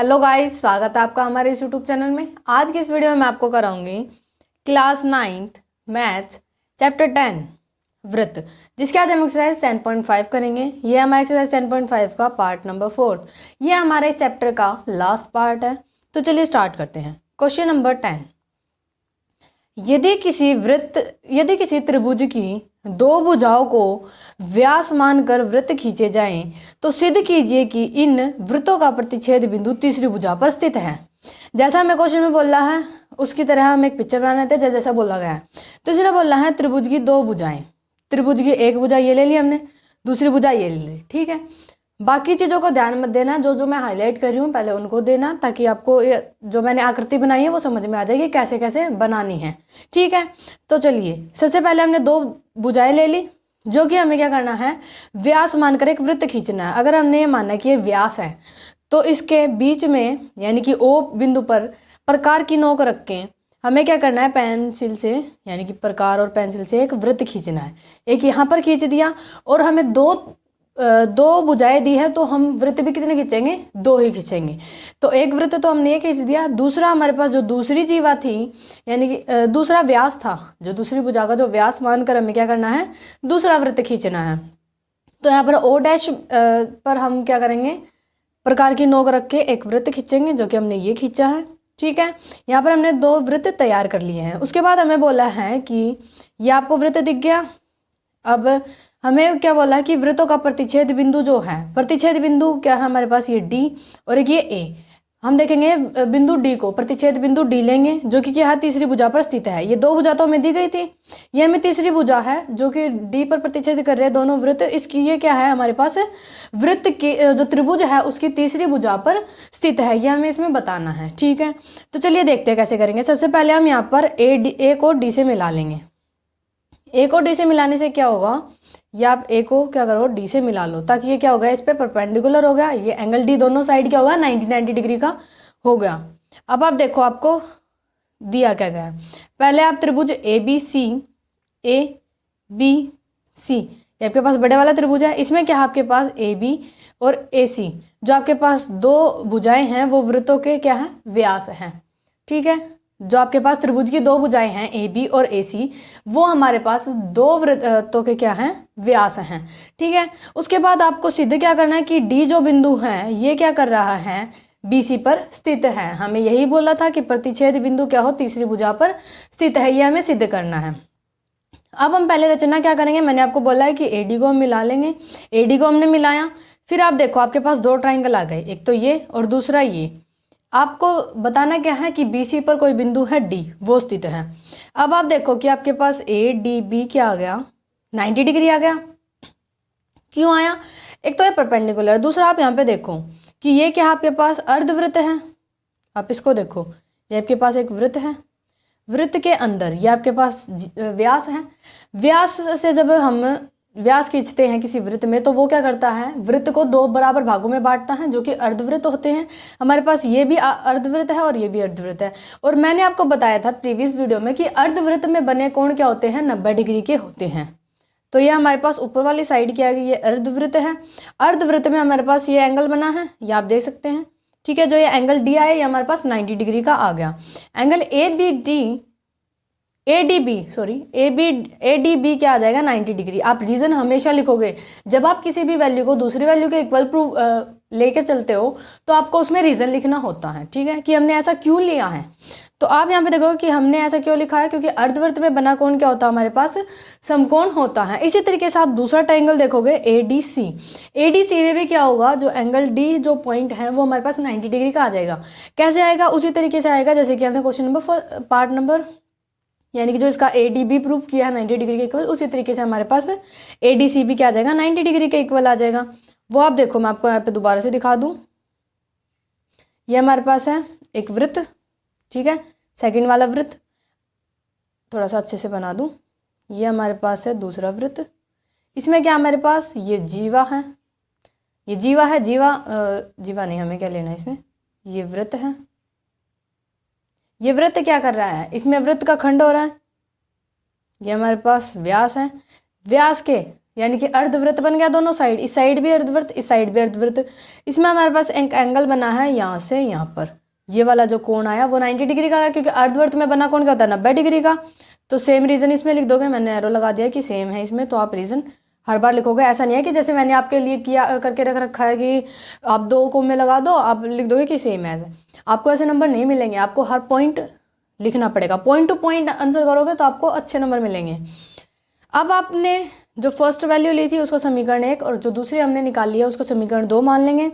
Hello guys, स्वागत है आपका हमारे इस यूट्यूब चैनल में। आज की इस वीडियो में मैं आपको कराऊंगी क्लास 9th मैथ्स चैप्टर 10 वृत्त, जिसके आज हम एक्सरसाइज 10.5 करेंगे। ये हमारा एक्सरसाइज 10.5 का पार्ट नंबर 4। ये हमारे इस चैप्टर का लास्ट पार्ट है। तो चलिए स्टार्ट करते हैं। Question number 10। यदि किसी त्रिभुज की दो भुजाओं को व्यास मानकर वृत्त खींचे जाएं, तो सिद्ध कीजिए कि इन वृत्तों का प्रतिच्छेद बिंदु तीसरी भुजा पर स्थित है। जैसा हमें क्वेश्चन में बोला है उसकी तरह हम एक पिक्चर बनाने थे, जैसा बोला गया है। तो इसने बोला है त्रिभुज की दो भुजाएं। त्रिभुज की एक भुजा ये ले ली हमने, दूसरी भुजा ये ले ली, ठीक है। बाकी चीज़ों को ध्यान मत देना, जो मैं हाईलाइट कर रही हूँ पहले उनको देना, ताकि आपको जो मैंने आकृति बनाई है वो समझ में आ जाएगी कैसे कैसे बनानी है, ठीक है। तो चलिए, सबसे पहले हमने दो भुजाएं ले ली, जो कि हमें क्या करना है, व्यास मानकर एक वृत्त खींचना है। अगर हमने ये माना कि ये व्यास है, तो इसके बीच में यानी कि ओ बिंदु पर प्रकार की नोक रख के हमें क्या करना है, पेंसिल से यानी कि प्रकार और पेंसिल से एक वृत्त खींचना है। एक यहाँ पर खींच दिया, और हमें दो भुजाएं दी है, तो हम वृत्त भी कितने खींचेंगे, दो ही खींचेंगे। तो एक वृत्त तो हमने ये खींच दिया। दूसरा हमारे पास जो दूसरी जीवा थी यानी कि दूसरा व्यास था, जो दूसरी भुजा का जो व्यास मानकर हमें क्या करना है, दूसरा वृत्त खींचना है। तो यहाँ पर ओ डैश पर हम क्या करेंगे, प्रकार की नोक रख के एक वृत्त खींचेंगे, जो कि हमने ये खींचा है, ठीक है। यहाँ पर हमने दो वृत्त तैयार कर लिए हैं। उसके बाद हमें बोला है कि ये आपको वृत्त दिख गया। अब हमें क्या बोला है कि वृत्तों का प्रतिच्छेद बिंदु जो है, प्रतिच्छेद बिंदु क्या है हमारे पास, ये डी और एक ये ए। हम देखेंगे बिंदु डी को, प्रतिच्छेद बिंदु डी लेंगे, जो कि क्या है, तीसरी भुजा पर स्थित है। ये दो भुजा तो हमें दी गई थी, ये हमें तीसरी भुजा है जो कि डी पर प्रतिच्छेद कर रहे हैं दोनों वृत्त। इसकी ये क्या है हमारे पास, वृत्त की जो त्रिभुज है उसकी तीसरी भुजा पर स्थित है, ये हमें इसमें बताना है, ठीक है। तो चलिए देखते हैं कैसे करेंगे। सबसे पहले हम यहाँ पर ए को डी से मिला लेंगे। ए को डी से मिलाने से क्या होगा, या आप ए को क्या करो, डी से मिला लो, ताकि ये क्या होगा, इस पे परपेंडिकुलर हो गया। ये एंगल डी दोनों साइड क्या होगा, 90 डिग्री का हो गया। अब आप देखो आपको दिया क्या गया है। पहले आप त्रिभुज ए बी सी, ये आपके पास बड़े वाला त्रिभुज है। इसमें क्या है, आपके पास ए बी और ए सी, जो आपके पास दो भुजाएं हैं वो वृत्तों के क्या है, व्यास हैं, ठीक है। जो आपके पास त्रिभुज की दो भुजाएं हैं ए बी और ए सी, वो हमारे पास दो वृत्तों के क्या हैं, व्यास हैं, ठीक है। उसके बाद आपको सिद्ध क्या करना है कि डी जो बिंदु है ये क्या कर रहा है, बी सी पर स्थित है। हमें यही बोला था कि प्रतिच्छेद बिंदु क्या हो, तीसरी भुजा पर स्थित है, ये हमें सिद्ध करना है। अब हम पहले रचना क्या करेंगे, मैंने आपको बोला है कि ए डी को हम मिला लेंगे। ए डी को हमने मिलाया, फिर आप देखो आपके पास दो ट्राइंगल आ गए, एक तो ये और दूसरा ये। आपको बताना क्या है कि बी सी पर कोई बिंदु है डी, वो स्थित है। अब आप देखो कि आपके पास ए डी बी क्या आ गया, 90 डिग्री आ गया। क्यों आया, एक तो ये परपेंडिकुलर, दूसरा आप यहाँ पे देखो कि ये क्या आपके पास अर्धवृत्त है। आप इसको देखो, ये आपके पास एक वृत्त है, वृत्त के अंदर ये आपके पास व्यास है। व्यास से जब हम व्यास खींचते हैं किसी वृत्त में, तो वो क्या करता है, वृत्त को दो बराबर भागों में बांटता है, जो कि अर्धवृत्त होते हैं। हमारे पास ये भी अर्धवृत्त है और ये भी अर्धवृत्त है। और मैंने आपको बताया था प्रीवियस वीडियो में कि अर्धवृत्त में बने कोण क्या होते हैं, 90 डिग्री के होते हैं। तो ये हमारे पास ऊपर वाली साइड क्या है, ये अर्धवृत्त है। अर्धवृत्त में हमारे पास ये एंगल बना है, ये आप देख सकते हैं, ठीक है। जो ये एंगल डी आया ये हमारे पास 90 डिग्री का आ गया। एंगल ए डी बी क्या आ जाएगा, 90 डिग्री। आप रीजन हमेशा लिखोगे, जब आप किसी भी वैल्यू को दूसरी वैल्यू के इक्वल प्रूव लेके चलते हो तो आपको उसमें रीजन लिखना होता है, ठीक है, कि हमने ऐसा क्यों लिया है। तो आप यहाँ पे देखोगे कि हमने ऐसा क्यों लिखा है, क्योंकि अर्धवृत्त में बना कोण क्या होता है, हमारे पास समकोण होता है। इसी तरीके से आप दूसरा ट्रायंगल देखोगे ए डी सी में भी क्या होगा, जो एंगल डी जो पॉइंट है वो हमारे पास 90 डिग्री का आ जाएगा। कैसे आएगा, उसी तरीके से आएगा जैसे कि हमने क्वेश्चन नंबर पार्ट नंबर यानी कि जो इसका ए डी बी प्रूफ किया है 90 डिग्री के इक्वल, उसी तरीके से हमारे पास ए डी सी भी क्या आ जाएगा, 90 डिग्री के इक्वल आ जाएगा। वो आप देखो, मैं आपको यहाँ पे दोबारा से दिखा दूँ। ये हमारे पास है एक वृत्त, ठीक है, सेकंड वाला वृत्त थोड़ा सा अच्छे से बना दूँ। ये हमारे पास है दूसरा वृत्त, इसमें क्या हमारे पास ये जीवा है, ये जीवा है, जीवा नहीं, हमें क्या लेना है इसमें, ये वृत्त है। ये वृत्त क्या कर रहा है, इसमें वृत्त का खंड हो रहा है। ये हमारे पास व्यास है, व्यास के यानी कि अर्धवृत्त बन गया दोनों साइड, इस साइड भी अर्धवृत्त, इस साइड भी अर्धवृत्त। इसमें हमारे पास एक एंगल बना है यहाँ से यहाँ पर, ये वाला जो कोण आया वो 90 डिग्री का है, क्योंकि अर्धवृत्त में बना कोण क्या होता है 90 डिग्री का। तो सेम रीज़न इसमें लिख दोगे, मैंने एरो लगा दिया कि सेम है इसमें, तो आप रीज़न हर बार लिखोगे। ऐसा नहीं है कि जैसे मैंने आपके लिए किया करके रख रखा है कि आप 2 को में लगा दो, आप लिख दोगे कि सेम है। आपको ऐसे नंबर नहीं मिलेंगे, आपको हर पॉइंट लिखना पड़ेगा, पॉइंट टू पॉइंट आंसर करोगे तो आपको अच्छे नंबर मिलेंगे। अब आपने जो फर्स्ट वैल्यू ली थी उसको समीकरण 1 और जो दूसरी हमने निकाल लिया उसको समीकरण 2 मान लेंगे।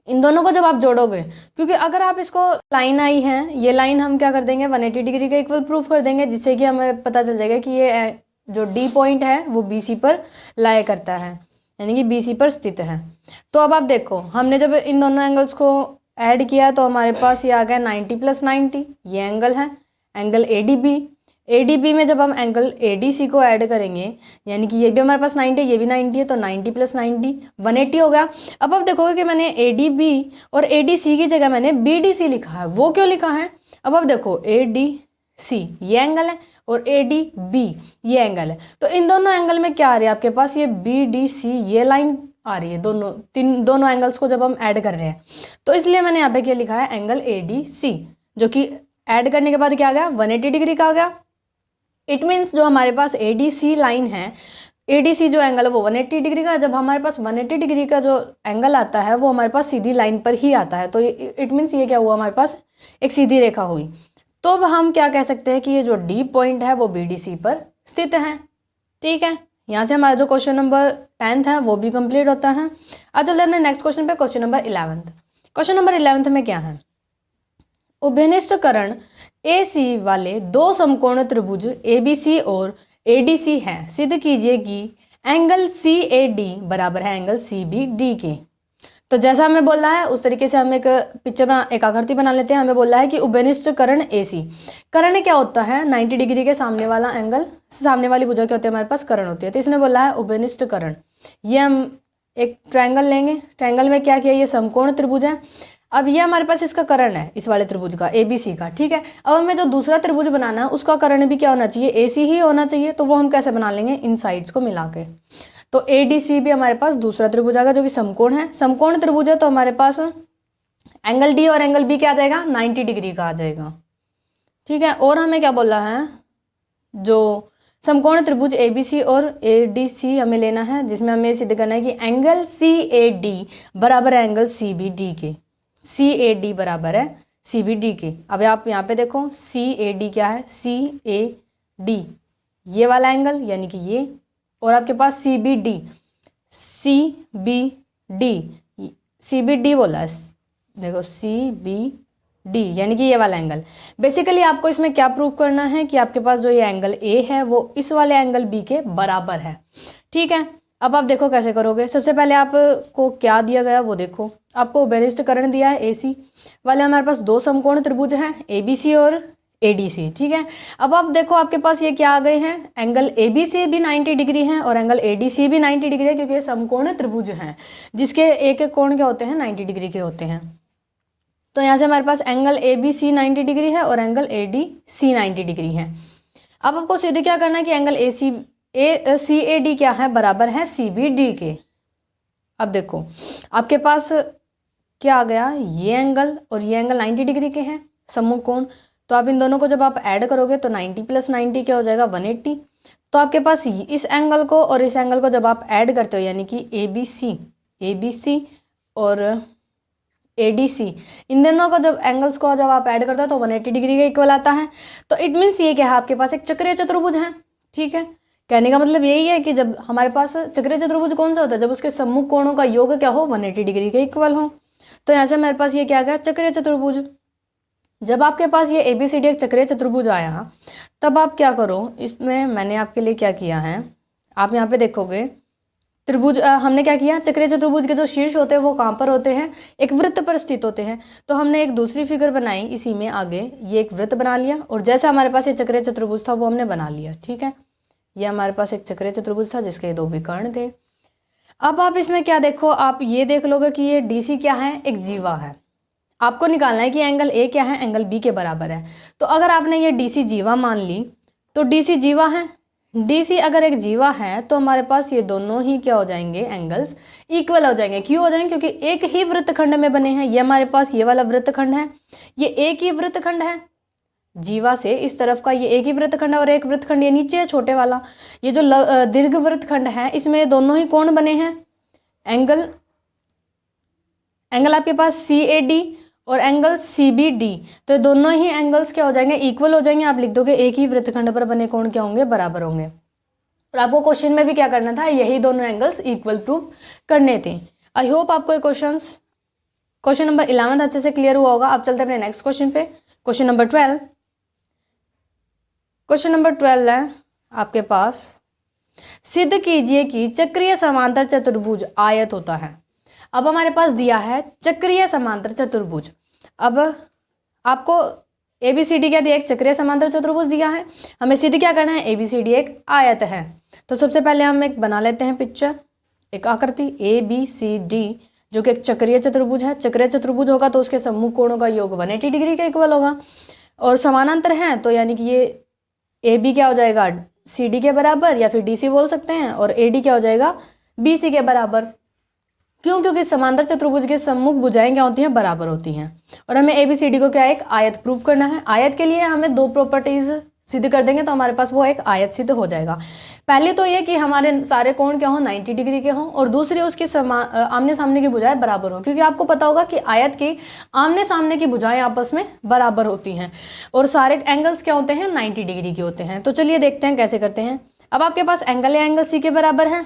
इन दोनों को जब आप जोड़ोगे, क्योंकि अगर आप इसको लाइन आई है, ये लाइन हम क्या कर देंगे 180 डिग्री का इक्वल प्रूफ कर देंगे, जिससे कि हमें पता चल जाएगा कि ये जो डी पॉइंट है वो BC पर लाया करता है, यानी कि BC पर स्थित है। तो अब आप देखो, हमने जब इन दोनों एंगल्स को ऐड किया तो हमारे पास ये आ गया 90 + 90, ये एंगल है, एंगल ADB। ADB में जब हम एंगल ADC को ऐड करेंगे, यानी कि ये भी हमारे पास 90 है, ये भी 90 है, तो 90 + 90 180 हो गया। अब आप देखोगे कि मैंने ADB और ADC की जगह मैंने BDC लिखा है। वो क्यों लिखा है? अब आप देखो, ADC ये एंगल है और ADB ये एंगल है, तो इन दोनों एंगल में क्या आ रही है आपके पास, ये BDC ये लाइन आ रही है, दोनों एंगल्स को जब हम ऐड कर रहे हैं, तो इसलिए मैंने यहाँ पे क्या लिखा है एंगल ADC, जो कि ऐड करने के बाद क्या आ गया 180 डिग्री का आ गया। इट मीन्स जो हमारे पास ADC लाइन है, ADC जो एंगल है वो 180 डिग्री का। जब हमारे पास 180 डिग्री का जो एंगल आता है वो हमारे पास सीधी लाइन पर ही आता है, तो इट मीन्स ये क्या हुआ, हमारे पास एक सीधी रेखा हुई। तो अब हम क्या कह सकते हैं कि ये जो D पॉइंट है वो BDC पर स्थित है। ठीक है, यहाँ से हमारा जो क्वेश्चन नंबर 10th है वो भी कंप्लीट होता है। अब चलते हैं अपने नेक्स्ट क्वेश्चन पे, question number 11th। Question number 11th में क्या है, उभयनिष्ठकरण AC वाले 2 समकोण त्रिभुज ABC और ADC हैं। सिद्ध कीजिए कि एंगल CAD बराबर है एंगल CBD के। तो जैसा हमें बोला है उस तरीके से हम एक आकृति बना लेते हैं। हमें बोला है कि उभयनिष्ठकरण AC, कर्ण क्या होता है 90 डिग्री के सामने वाला एंगल, सामने वाली भुजा क्या होती है हमारे पास कर्ण होती है। तो इसने बोला है उभयनिष्ठकरण, ये हम एक ट्रायंगल लेंगे, ट्रायंगल में क्या किया, ये समकोण त्रिभुज है। अब ये हमारे पास इसका कर्ण है, इस वाले त्रिभुज का ABC का। ठीक है, अब हमें जो दूसरा त्रिभुज बनाना है उसका कर्ण भी क्या होना चाहिए, AC ही होना चाहिए। तो वो हम कैसे बना लेंगे, इन साइड्स को मिला के। तो ADC भी हमारे पास दूसरा त्रिभुज आएगा जो कि समकोण है, समकोण त्रिभुज है, तो हमारे पास एंगल D और एंगल B क्या आ जाएगा 90 डिग्री का आ जाएगा। ठीक है, और हमें क्या बोला है, जो समकोण त्रिभुज ABC और ADC हमें लेना है, जिसमें हमें सिद्ध करना है कि एंगल CAD बराबर है एंगल CBD के, CAD बराबर है CBD के। अब आप यहाँ पे देखो CAD क्या है, CAD ये वाला एंगल यानी कि ये, और आपके पास CBD बोला है, देखो CBD यानी कि ये वाला एंगल। बेसिकली आपको इसमें क्या प्रूफ करना है कि आपके पास जो ये एंगल A है वो इस वाले एंगल B के बराबर है। ठीक है, अब आप देखो कैसे करोगे। सबसे पहले आपको क्या दिया गया वो देखो, आपको उभयनिष्ठकरण दिया है AC वाले, हमारे पास 2 समकोण त्रिभुज हैं ABC और ADC। ठीक है, अब आप देखो आपके पास ये क्या आ गए हैं, एंगल ABC भी 90 डिग्री है और एंगल ADC भी 90 डिग्री है, क्योंकि ये समकोण त्रिभुज हैं जिसके एक एक कोण क्या होते हैं 90 डिग्री के होते हैं। तो यहाँ से हमारे पास एंगल ABC 90 डिग्री है और एंगल ADC 90 डिग्री है। अब आपको सीधे क्या करना है कि एंगल CAD क्या है, बराबर है CBD के। अब देखो आपके पास क्या आ गया, ये एंगल और ये एंगल 90 डिग्री के हैं सम्मुख कोण। तो आप इन दोनों को जब आप ऐड करोगे तो 90 + 90 क्या हो जाएगा 180। तो आपके पास इस एंगल को और इस एंगल को जब आप ऐड करते हो, यानी कि ABC और ADC, इन दोनों को जब एंगल्स को जब आप ऐड करते हो तो 180 डिग्री के इक्वल आता है। तो इट मीन्स ये क्या है, आपके पास एक चक्रीय चतुर्भुज है। ठीक है, कहने का मतलब यही है कि जब हमारे पास चक्रीय चतुर्भुज कौन सा होता है, जब उसके सम्मुख कोणों का योग क्या हो 180 डिग्री के इक्वल हो। तो यहाँ से मेरे पास ये क्या आ गया, चक्रीय चतुर्भुज। जब आपके पास ये ABCD एक चक्रीय चतुर्भुज आया, तब आप क्या करो, इसमें मैंने आपके लिए क्या किया है, आप यहाँ पे देखोगे त्रिभुज हमने क्या किया, चक्रीय चतुर्भुज के जो शीर्ष होते हैं वो कहाँ पर होते हैं, एक वृत्त पर स्थित होते हैं। तो हमने एक दूसरी फिगर बनाई इसी में आगे, ये एक वृत्त बना लिया और जैसा हमारे पास ये चक्रीय चतुर्भुज था वो हमने बना लिया। ठीक है, ये हमारे पास एक चक्रीय चतुर्भुज था जिसके 2 विकर्ण थे। अब आप इसमें क्या देखो, आप ये देख लोगे कि ये DC क्या है, एक जीवा है। आपको निकालना है कि एंगल A क्या है, एंगल B के बराबर है। तो अगर आपने ये DC जीवा मान ली तो DC जीवा है, डी सी अगर एक जीवा है तो हमारे पास ये दोनों ही क्या हो जाएंगे, एंगल्स इक्वल हो जाएंगे। क्यों हो जाएंगे? क्योंकि एक ही वृत्तखंड में बने हैं। ये हमारे पास ये वाला वृत्तखंड है, ये एक ही वृत्तखंड है, जीवा से इस तरफ का ये एक ही वृत्तखंड है, और एक वृत्तखंड ये नीचे है छोटे वाला, ये जो दीर्घ वृत्तखंड है इसमें दोनों ही कोण बने हैं, एंगल आपके पास सी ए डी और एंगल सी बी डी। तो दोनों ही एंगल्स क्या हो जाएंगे, इक्वल हो जाएंगे। आप लिख दोगे एक ही वृत्तखंड पर बने कोण क्या होंगे, बराबर होंगे। और आपको क्वेश्चन में भी क्या करना था, यही दोनों एंगल्स इक्वल प्रूव करने थे। आई होप आपको ये क्वेश्चन नंबर 11 अच्छे से क्लियर हुआ होगा। अब चलते हैं अपने नेक्स्ट क्वेश्चन पे, क्वेश्चन नंबर 12। क्वेश्चन नंबर 12 है आपके पास, सिद्ध कीजिए कि चक्रीय समांतर चतुर्भुज आयत होता है। अब हमारे पास दिया है चक्रीय समांतर चतुर्भुज। अब आपको ABCD क्या दिया, एक चक्रीय समांतर चतुर्भुज दिया है, हमें सिद्ध क्या करना है, ABCD एक आयत है। तो सबसे पहले हम एक बना लेते हैं पिक्चर, एक आकृति ABCD जो कि एक चक्रीय चतुर्भुज है। चक्रीय चतुर्भुज होगा तो उसके सम्मुख कोणों का योग 180 डिग्री के इक्वल होगा, और समानांतर है तो यानी कि ये AB क्या हो जाएगा, CD के बराबर, या फिर DC बोल सकते हैं, और AD क्या हो जाएगा, BC के बराबर। क्यों? क्योंकि समांतर चतुर्भुज के सम्मुख भुजाएं क्या होती हैं, बराबर होती हैं। और हमें ABCD को क्या, एक आयत प्रूव करना है। आयत के लिए हमें दो प्रॉपर्टीज सिद्ध कर देंगे तो हमारे पास वो एक आयत सिद्ध हो जाएगा। पहले तो ये कि हमारे सारे कोण क्या हो, 90 डिग्री के हों, और दूसरी उसकी आमने सामने की भुजाएं बराबर हो। क्योंकि आपको पता होगा कि आयत की आमने सामने की भुजाएं आपस में बराबर होती हैं, और सारे एंगल्स क्या होते हैं, 90 डिग्री के होते हैं। तो चलिए देखते हैं कैसे करते हैं। अब आपके पास एंगल ए एंगल सी के बराबर है,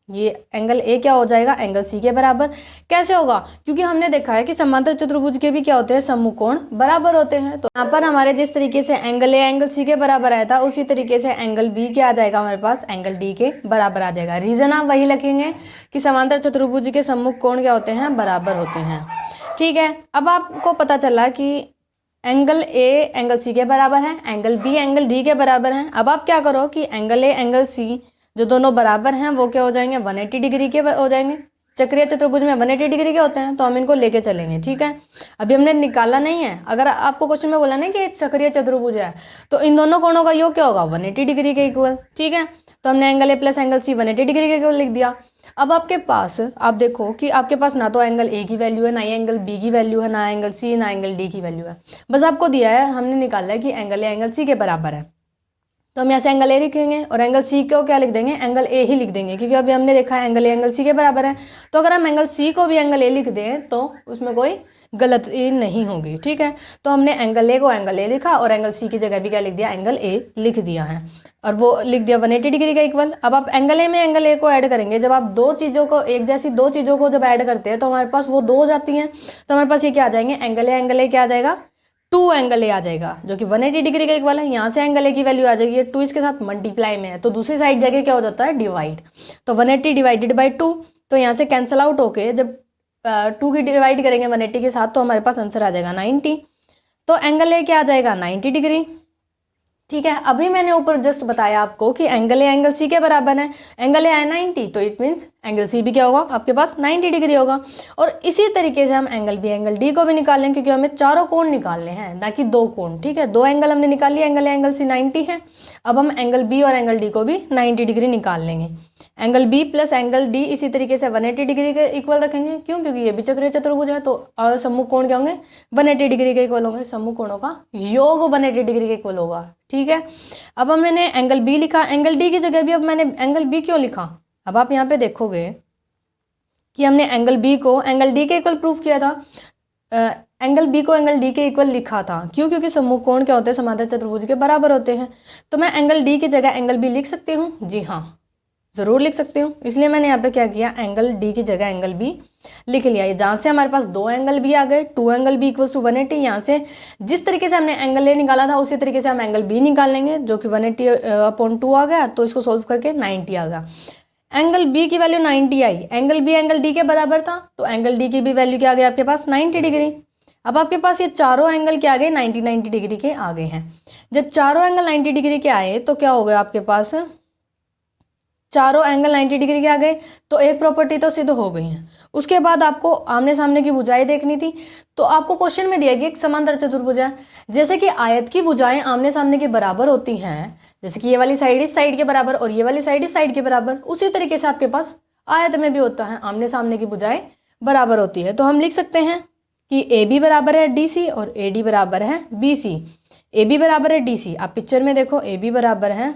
ये एंगल ए क्या हो जाएगा, एंगल सी के बराबर। कैसे होगा? क्योंकि हमने देखा है कि समांतर चतुर्भुज के भी क्या होते हैं, सम्मुख कोण बराबर होते हैं। तो यहाँ पर हमारे जिस तरीके से एंगल ए एंगल सी के बराबर आया था, उसी तरीके से एंगल बी क्या आ जाएगा हमारे पास, एंगल डी के बराबर आ जाएगा। रीजन आप वही लिखेंगे कि समांतर चतुर्भुज के सम्मुख कोण क्या होते हैं, बराबर होते हैं। ठीक है, अब आपको पता चला कि एंगल ए एंगल सी के बराबर है, एंगल बी एंगल डी के बराबर है। अब आप क्या करो कि एंगल ए एंगल सी जो दोनों बराबर हैं वो क्या हो जाएंगे, 180 डिग्री के हो जाएंगे। चक्रीय चतुर्भुज में 180 डिग्री के होते हैं, तो हम इनको लेके चलेंगे। ठीक है, अभी हमने निकाला नहीं है। अगर आपको क्वेश्चन में बोला नहीं कि चक्रीय चतुर्भुज है, तो इन दोनों कोणों का योग क्या होगा, 180 डिग्री के इक्वल। ठीक है, तो हमने angle A plus angle C 180 degree के इक्वल लिख दिया। अब आपके पास आप देखो कि आपके पास ना तो एंगल ए की वैल्यू है, ना ही एंगल बी की वैल्यू है, ना एंगल सी, ना एंगल डी की वैल्यू है। बस आपको दिया है, हमने निकाला है कि एंगल ए एंगल सी के बराबर है, तो हम यहाँ से एंगल ए लिखेंगे, और एंगल सी को क्या लिख देंगे, एंगल ए ही लिख देंगे। क्योंकि अभी हमने देखा है एंगल ए एंगल सी के बराबर है, तो अगर हम एंगल सी को भी एंगल ए लिख दें तो उसमें कोई गलती नहीं होगी। ठीक है, तो हमने एंगल ए को एंगल ए लिखा, और एंगल सी की जगह भी क्या लिख दिया, एंगल ए लिख दिया है, और वो लिख दिया 180 डिग्री का इक्वल। अब आप एंगल ए में एंगल ए को ऐड करेंगे, जब आप दो चीज़ों को, एक जैसी दो चीज़ों को जब ऐड करते हैं तो हमारे पास वो दो हो जाती हैं। तो हमारे पास ये क्या आ जाएंगे, एंगल ए क्या आ जाएगा, 2 एंगल ए आ जाएगा, जो कि 180 डिग्री का इक्वल है। यहाँ से एंगल ए की वैल्यू आ जाएगी, 2 इसके साथ मल्टीप्लाई में है, तो दूसरी साइड जाके क्या हो जाता है, डिवाइड। तो 180 डिवाइडेड बाई 2, तो यहाँ से कैंसिल आउट होके जब 2 की डिवाइड करेंगे 180 के साथ, तो हमारे पास आंसर आ जाएगा 90। तो एंगल ए क्या आ जाएगा, 90 डिग्री। ठीक है, अभी मैंने ऊपर जस्ट बताया आपको कि एंगल ए एंगल सी के बराबर है, एंगल ए है 90, तो इट मीन्स एंगल सी भी क्या होगा, आपके पास 90 डिग्री होगा। और इसी तरीके से हम एंगल बी एंगल डी को भी निकाल लें, क्योंकि हमें चारों कोण निकालने हैं, ना कि दो कोण। ठीक है, दो एंगल हमने निकाल लिया, एंगल ए एंगल सी 90 है। अब हम एंगल बी और एंगल डी को भी 90 डिग्री निकाल लेंगे। Angle B plus angle D इसी तरीके से 180 डिग्री के इक्वल रखेंगे। क्यों? क्योंकि ये भी चक्रीय चतुर्भुज है, तो सम्मुख कोण क्या होंगे, 180 डिग्री के इक्वल होंगे। सम्मुख कोणों का योग 180 डिग्री के इक्वल होगा। ठीक है, अब मैंने एंगल बी लिखा, एंगल डी की जगह भी अब मैंने एंगल बी क्यों लिखा, अब आप यहाँ पे देखोगे कि हमने एंगल बी को एंगल डी के इक्वल प्रूफ किया था, एंगल बी को एंगल डी के इक्वल लिखा था। क्यों? क्योंकि सम्मुख कोण क्या होते हैं, समांतर चतुर्भुज के बराबर होते हैं। तो मैं एंगल डी की जगह एंगल बी लिख सकती हूँ, जी हाँ ज़रूर लिख सकती हूँ। इसलिए मैंने यहाँ पे क्या किया, एंगल डी की जगह एंगल बी लिख लिया। ये जहाँ से हमारे पास दो एंगल बी आ गए, 2 एंगल बी इक्वल्स टू 180। यहाँ से जिस तरीके से हमने एंगल ए निकाला था उसी तरीके से हम एंगल बी निकाल लेंगे, जो कि 180/2 आ गया, तो इसको सोल्व करके 90 आ गया। एंगल बी की वैल्यू 90 आई, एंगल बी एंगल डी के बराबर था, तो एंगल डी की भी वैल्यू क्या आ गई आपके पास, 90 डिग्री। अब आपके पास ये चारों एंगल क्या आ गए, 90 डिग्री के आ गए हैं। जब चारों एंगल 90 डिग्री के आए तो क्या हो गया आपके पास, चारों एंगल 90 डिग्री के आ गए, तो एक प्रॉपर्टी तो सिद्ध हो गई है। उसके बाद आपको आमने सामने की भुजाएं देखनी थी, तो आपको क्वेश्चन में दिया गया एक समांतर चतुर्भुज है। जैसे कि आयत की भुजाएं आमने सामने के बराबर होती हैं, जैसे कि ये वाली साइड इस साइड के बराबर और ये वाली साइड इस साइड के बराबर, उसी तरीके से आपके पास आयत में भी होता है, आमने सामने की भुजाएं बराबर होती है। तो हम लिख सकते हैं कि ए बी बराबर है डी सी और ए डी बराबर है बी सी। ए बी बराबर है डी सी, आप पिक्चर में देखो, ए बी बराबर है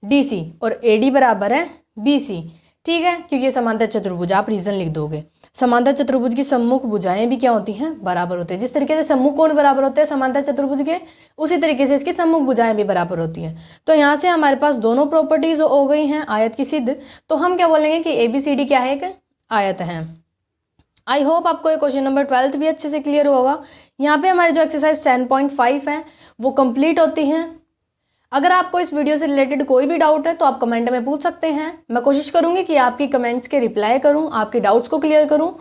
डी सी और ए डी बराबर है बी सी। ठीक है, क्योंकि ये समांतर चतुर्भुज, आप रीजन लिख दोगे। समांतर चतुर्भुज की सम्मुख भुजाएं भी क्या होती हैं, बराबर होते हैं। जिस तरीके से सम्मुख कोण बराबर होते हैं समांतर चतुर्भुज के, उसी तरीके से इसकी सम्मुख भुजाएं भी बराबर होती हैं। तो यहाँ से हमारे पास दोनों प्रॉपर्टीज हो गई हैं आयत की सिद्ध। तो हम क्या बोलेंगे कि ए बी सी डी क्या है, एक आयत है। आई होप आपको ये क्वेश्चन नंबर 12 भी अच्छे से क्लियर होगा। यहाँ पे हमारे जो एक्सरसाइज 10.5 है वो कंप्लीट होती हैं। अगर आपको इस वीडियो से रिलेटेड कोई भी डाउट है तो आप कमेंट में पूछ सकते हैं। मैं कोशिश करूंगी कि आपकी कमेंट्स के रिप्लाई करूं, आपके डाउट्स को क्लियर करूं।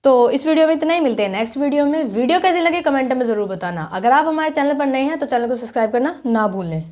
तो इस वीडियो में इतना ही, मिलते हैं नेक्स्ट वीडियो में। वीडियो कैसी लगे कमेंट में ज़रूर बताना। अगर आप हमारे चैनल पर नए हैं तो चैनल को सब्सक्राइब करना ना भूलें।